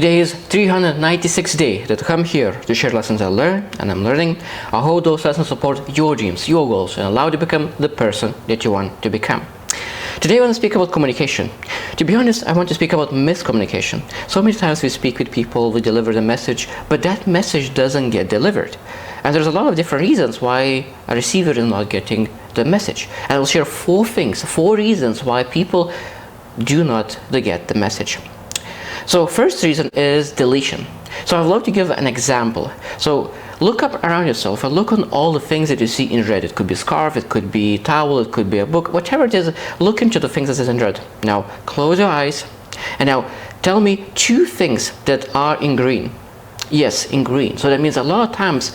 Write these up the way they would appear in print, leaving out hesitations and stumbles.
Today is 396th day that I come here to share lessons I learn and I'm learning. I hope those lessons support your dreams, your goals, and allow you to become the person that you want to become. Today I want to speak about communication. To be honest, I want to speak about miscommunication. So many times we speak with people, we deliver the message, but that message doesn't get delivered. And there's a lot of different reasons why a receiver is not getting the message. And I'll share four reasons why people do not get the message. So first reason is deletion. So I'd love to give an example. So look up around yourself and look on all the things that you see in red. It could be a scarf, it could be a towel, it could be a book, whatever it is, look into the things that is in red. Now close your eyes and now tell me two things that are in green. Yes, in green. So that means a lot of times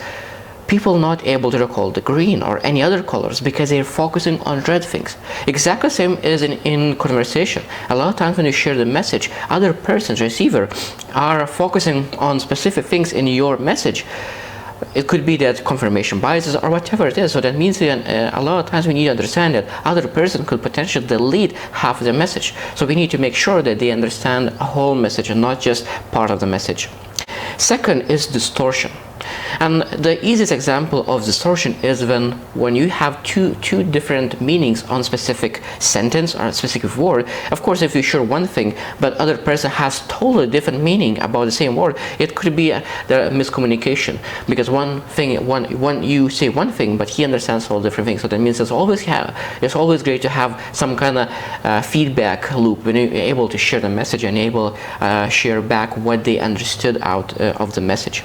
people are not able to recall the green or any other colors because they're focusing on red things. Exactly the same is in conversation. A lot of times when you share the message, other persons, receiver, are focusing on specific things in your message. It could be that confirmation biases or whatever it is. So that means that a lot of times we need to understand that other person could potentially delete half of the message. So we need to make sure that they understand a whole message and not just part of the message. Second is distortion. And the easiest example of distortion is when you have two different meanings on specific sentence or a specific word. Of course, if you share one thing, but other person has totally different meaning about the same word, it could be the miscommunication. Because one you say one thing, but he understands all different things. So that means it's always great to have some kind of feedback loop when you're able to share the message and able to share back what they understood out of the message.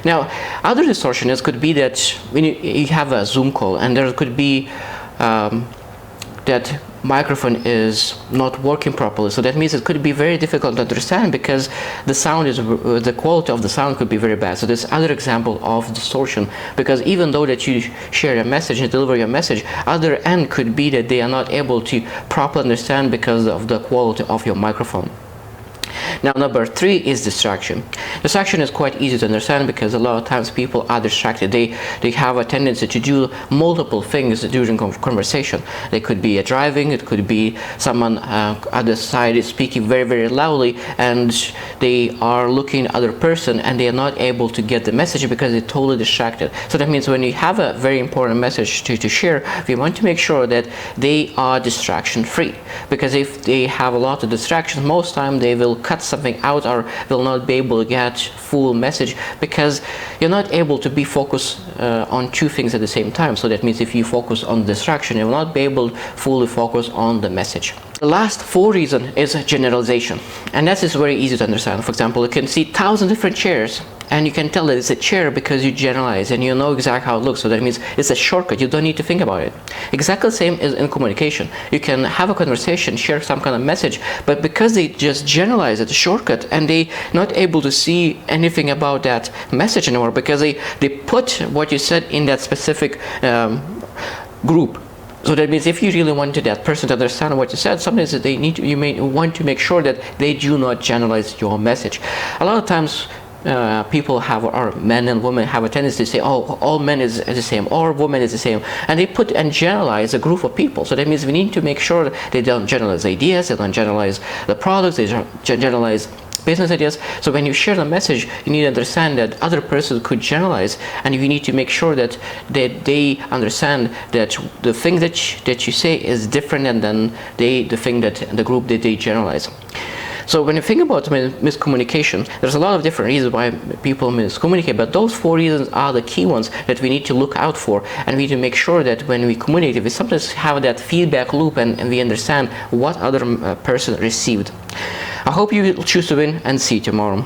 Now, other distortions could be that when you have a Zoom call and there could be that microphone is not working properly. So that means it could be very difficult to understand because the quality of the sound could be very bad. So this other example of distortion, because even though that you share a message and deliver your message, other end could be that they are not able to properly understand because of the quality of your microphone. Now, number three is distraction. Distraction is quite easy to understand because a lot of times people are distracted. They have a tendency to do multiple things during conversation. They could be driving, it could be someone at the side is speaking very, very loudly and they are looking at other person and they are not able to get the message because they're totally distracted. So that means when you have a very important message to share, we want to make sure that they are distraction free, because if they have a lot of distractions, most time they will cut something out or will not be able to get full message because you're not able to be focused on two things at the same time. So that means if you focus on distraction, you will not be able to fully focus on the message. The last four reason is generalization, and that is very easy to understand. For example, you can see 1,000 different chairs and you can tell that it's a chair because you generalize and you know exactly how it looks. So that means it's a shortcut. You don't need to think about it. Exactly the same is in communication. You can have a conversation, share some kind of message, but because they just generalize it, a shortcut, and they not able to see anything about that message anymore because they put what you said in that specific group. So that means if you really wanted that person to understand what you said, sometimes you may want to make sure that they do not generalize your message. A lot of times people or men and women have a tendency to say, oh, all men is the same, or women is the same, and they put and generalize a group of people. So that means we need to make sure that they don't generalize ideas, they don't generalize the products, they don't generalize business ideas. So when you share the message, you need to understand that other person could generalize, and you need to make sure that they understand that the thing that you say is different than the thing that the group that they generalize. So when you think about miscommunication, there's a lot of different reasons why people miscommunicate, but those four reasons are the key ones that we need to look out for, and we need to make sure that when we communicate, we sometimes have that feedback loop and we understand what other person received. I hope you will choose to win, and see you tomorrow.